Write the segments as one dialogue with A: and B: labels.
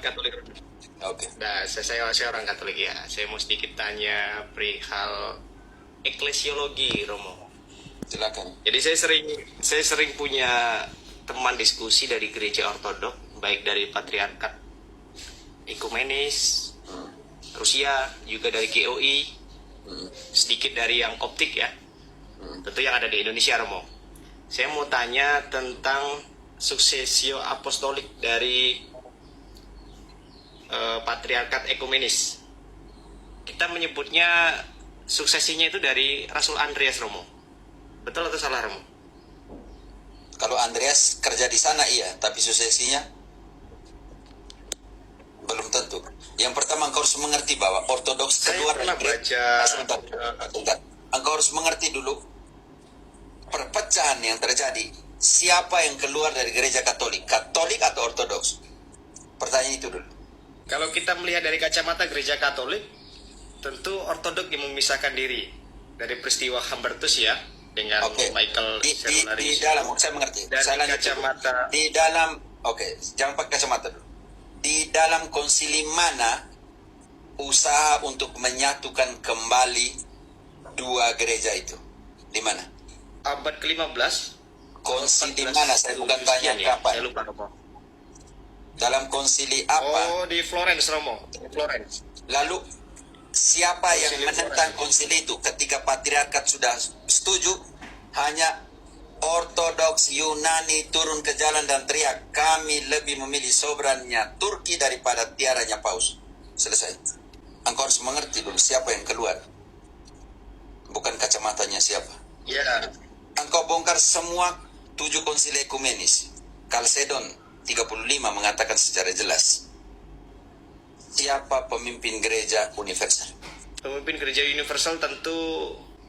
A: Katolik.
B: Oke.
A: Nah, saya orang Katolik ya. Saya mau sedikit tanya perihal eklesiologi, Romo.
B: Silakan.
A: Jadi saya sering punya teman diskusi dari gereja ortodok, baik dari patriarkat ekumenis Rusia, juga dari GOI, sedikit dari yang koptik ya, tentu yang ada di Indonesia, Romo. Saya mau tanya tentang suksesio apostolik dari patriarkat ekumenis. Kita menyebutnya suksesinya itu dari Rasul Andreas, Romo. Betul atau salah, Romo?
B: Kalau Andreas kerja di sana iya, tapi suksesinya belum tentu. Yang pertama engkau harus mengerti bahwa ortodoks keluar dari gereja. Sebentar. Engkau harus mengerti dulu perpecahan yang terjadi. Siapa yang keluar dari gereja Katolik? Katolik atau ortodoks? Pertanyaan itu dulu.
A: Kalau kita melihat dari kacamata gereja Katolik, tentu ortodok yang memisahkan diri dari peristiwa Humbertus ya, dengan Michael Cerularis.
B: Di dalam, saya mengerti.
A: Dari
B: saya
A: kacamata.
B: Di dalam, jangan pakai kacamata dulu. Di dalam konsili mana usaha untuk menyatukan kembali dua gereja itu? Di mana?
A: Abad ke-15.
B: Konsili mana? Saya bukan tanya kapan.
A: Saya lupa, Romo.
B: Dalam konsili apa?
A: Oh, di Florence, Romo. Di Florence.
B: Lalu siapa yang menentang konsili itu? Ketika patriarkat sudah setuju, hanya ortodoks Yunani turun ke jalan dan teriak, kami lebih memilih soberannya Turki daripada tiaranya Paus. Selesai. Engkau harus mengerti dulu siapa yang keluar, bukan kacamatanya siapa.
A: Ya.
B: Engkau bongkar semua 7 konsili ekumenis. Chalcedon 35 mengatakan secara jelas siapa pemimpin gereja universal.
A: Pemimpin gereja universal tentu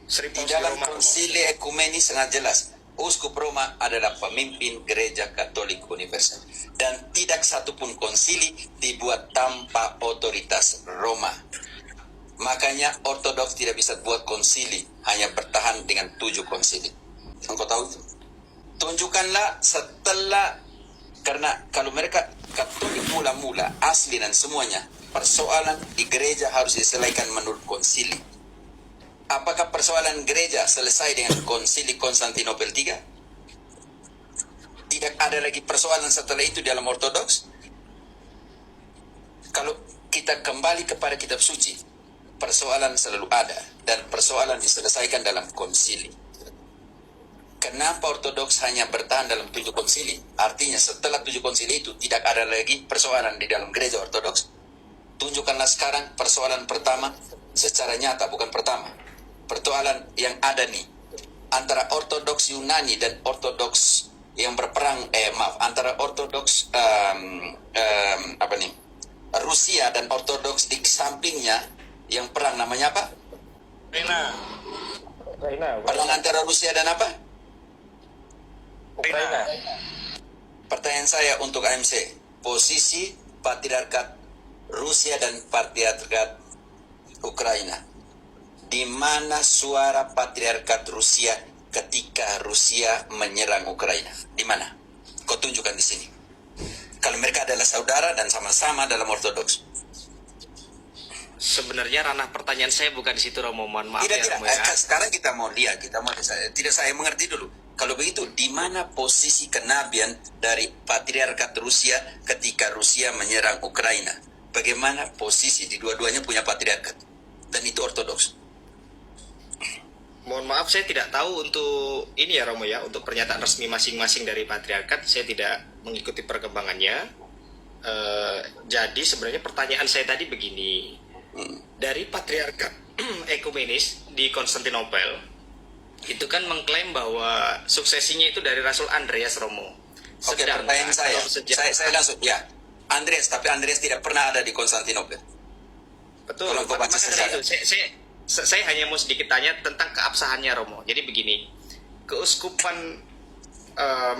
A: Sri
B: Di
A: Paus
B: dalam
A: Roma.
B: konsili ekumenis sangat jelas, Uskup Roma adalah pemimpin gereja Katolik universal. Dan tidak satupun konsili dibuat tanpa otoritas Roma. Makanya ortodoks tidak bisa buat konsili, hanya bertahan dengan 7 konsili. Engkau tahu itu? Tunjukkanlah setelah, karena kalau mereka Katolik mula-mula, asli dan semuanya, persoalan di gereja harus diselesaikan menurut konsili. Apakah persoalan gereja selesai dengan konsili Konstantinopel III? Tidak ada lagi persoalan setelah itu dalam ortodoks? Kalau kita kembali kepada kitab suci, persoalan selalu ada dan persoalan diselesaikan dalam konsili. Kenapa ortodoks hanya bertahan dalam 7 konsili? Artinya setelah 7 konsili itu tidak ada lagi persoalan di dalam gereja ortodoks. Tunjukkanlah sekarang persoalan pertama secara nyata, bukan pertama. Persoalan yang ada nih antara ortodoks Yunani dan ortodoks yang berperang, antara ortodoks Rusia dan ortodoks di sampingnya yang perang, namanya apa?
A: Ukraina.
B: Perang antara Rusia dan apa?
A: Ukraina.
B: Pertanyaan saya untuk AMC, posisi patriarkat Rusia dan patriarkat Ukraina, di mana suara patriarkat Rusia ketika Rusia menyerang Ukraina? Di mana? Kau tunjukkan di sini. Kalau mereka adalah saudara dan sama-sama dalam ortodoks.
A: Sebenarnya ranah pertanyaan saya bukan di situ, Romo. Mohon maaf
B: Tidak.
A: Romo ya.
B: Sekarang kita mau lihat, tidak saya mengerti dulu. Kalau begitu, di mana posisi kenabian dari patriarkat Rusia ketika Rusia menyerang Ukraina? Bagaimana posisi? Di dua-duanya punya patriarkat dan itu ortodoks.
A: Mohon maaf, saya tidak tahu untuk ini ya, Romo ya, untuk pernyataan resmi masing-masing dari patriarkat, saya tidak mengikuti perkembangannya. Jadi sebenarnya pertanyaan saya tadi begini, dari patriarkat ekumenis di Konstantinopel itu kan mengklaim bahwa suksesinya itu dari Rasul Andreas, Romo.
B: Oke, pertanyaan saya langsung ya, Andreas, tapi Andreas tidak pernah ada di Konstantinopel.
A: Betul.
B: Kalau baca sejarah.
A: Saya hanya mau sedikit tanya tentang keabsahannya, Romo. Jadi begini, keuskupan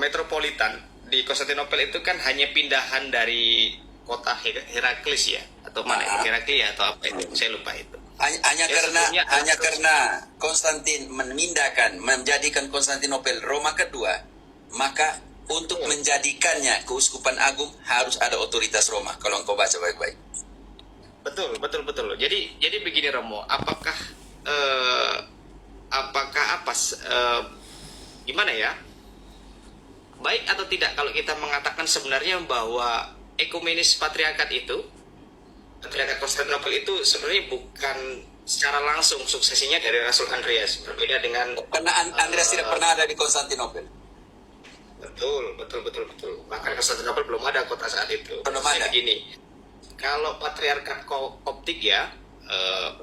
A: metropolitan di Konstantinopel itu kan hanya pindahan dari kota Heraklius ya, atau mana? Heraklius atau apa itu? Saya lupa itu.
B: Hanya karena Konstantin menjadikan Konstantinopel Roma kedua, maka untuk menjadikannya keuskupan agung harus ada otoritas Roma. Kalau engkau baca baik-baik.
A: Betul, betul, betul. Jadi begini Romo, apakah gimana ya? Baik atau tidak kalau kita mengatakan sebenarnya bahwa ekumenis patriarkat itu, patriarkat Konstantinopel itu sebenarnya bukan secara langsung suksesinya dari Rasul Andreas, berbeda dengan
B: Karena Andreas tidak pernah ada di Konstantinopel.
A: betul, betul, betul, betul. Bahkan Konstantinopel belum ada kota saat itu.
B: Belum
A: Maksudnya
B: ada.
A: begini, kalau patriarkat Koptik ya,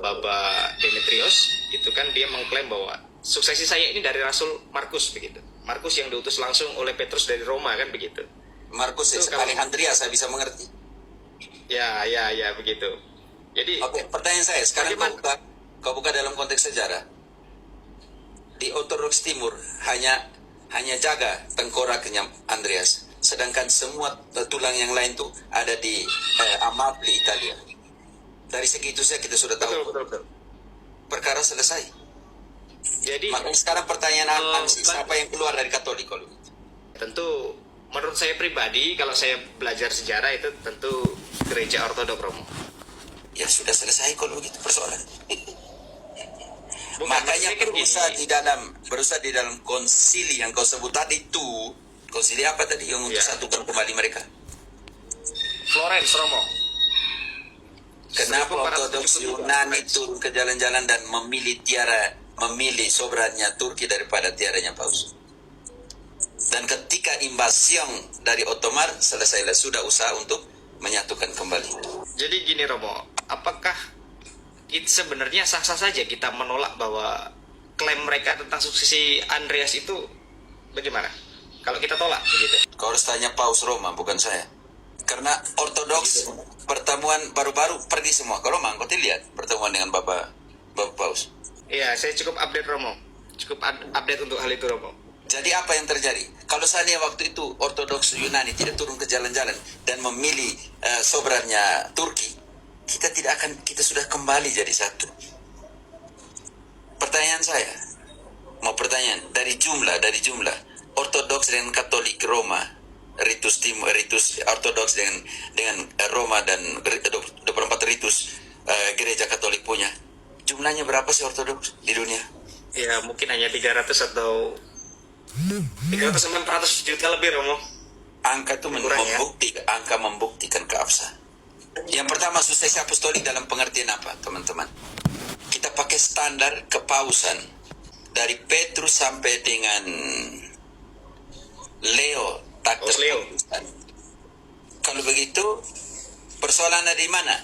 A: Baba Demetrios itu kan dia mengklaim bahwa suksesi saya ini dari Rasul Markus begitu. Markus yang diutus langsung oleh Petrus dari Roma kan begitu.
B: Markus
A: Itu
B: Alejandria saya bisa mengerti.
A: Ya, begitu. Jadi
B: Oke, pertanyaan saya sekarang
A: bagaimana?
B: kau buka dalam konteks sejarah. Di Ortodoks Timur hanya jaga tengkoraknya Andreas, sedangkan semua tulang yang lain tuh ada di Amalfi Italia. Dari segi itu saja kita sudah tahu
A: betul.
B: perkara selesai.
A: Jadi
B: Makanya sekarang pertanyaan siapa yang keluar dari Katolik kalau gitu?
A: tentu menurut saya pribadi kalau saya belajar sejarah itu tentu gereja Ortodok Romo.
B: Ya sudah selesai kalau begitu persoalan.
A: Bukan,
B: Makanya
A: maksudnya kan
B: berusaha di dalam konsili yang kau sebut tadi itu, konsili apa tadi yang untuk
A: Ya.
B: satukan kembali mereka?
A: Florence Romo.
B: Kenapa
A: 1477
B: Ortodoks Yunani
A: Florence.
B: turun ke jalan-jalan dan memilih sobrannya Turki daripada tiaranya Paus? Dan ketika invasion dari Ottoman selesailah sudah usaha untuk menyatukan kembali.
A: Jadi gini Romo, apakah sebenarnya sah-sah saja kita menolak bahwa klaim mereka tentang suksesi Andreas itu bagaimana? Kalau kita tolak begitu.
B: Kau harus tanya Paus Roma, bukan saya. Karena Ortodoks pertemuan baru-baru pergi semua. Kalau Roma, kau lihat pertemuan dengan Bapak Paus.
A: Iya, saya cukup update Romo. Cukup update untuk hal itu Romo.
B: Jadi apa yang terjadi? Kalau seandainya waktu itu Ortodoks Yunani tidak turun ke jalan-jalan dan memilih sobrannya Turki, kita sudah kembali jadi satu. Pertanyaan saya, dari jumlah Ortodoks dengan Katolik Roma, ritus Ortodoks dengan Roma dan 24 ritus gereja Katolik punya, jumlahnya berapa sih Ortodoks di dunia?
A: Ya mungkin hanya 300 atau 300-400 juta lebih Romo.
B: Angka itu
A: Kurang, ya?
B: membuktikan keabsahan. Yang pertama, suksesi apostolik dalam pengertian apa, teman-teman? Kita pakai standar kepausan dari Petrus sampai dengan Leo tak
A: Paus Leo.
B: terputuskan. Kalau begitu, persoalan ada di mana?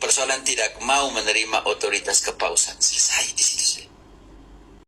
B: Persoalan tidak mau menerima otoritas kepausan. Selesai di situ.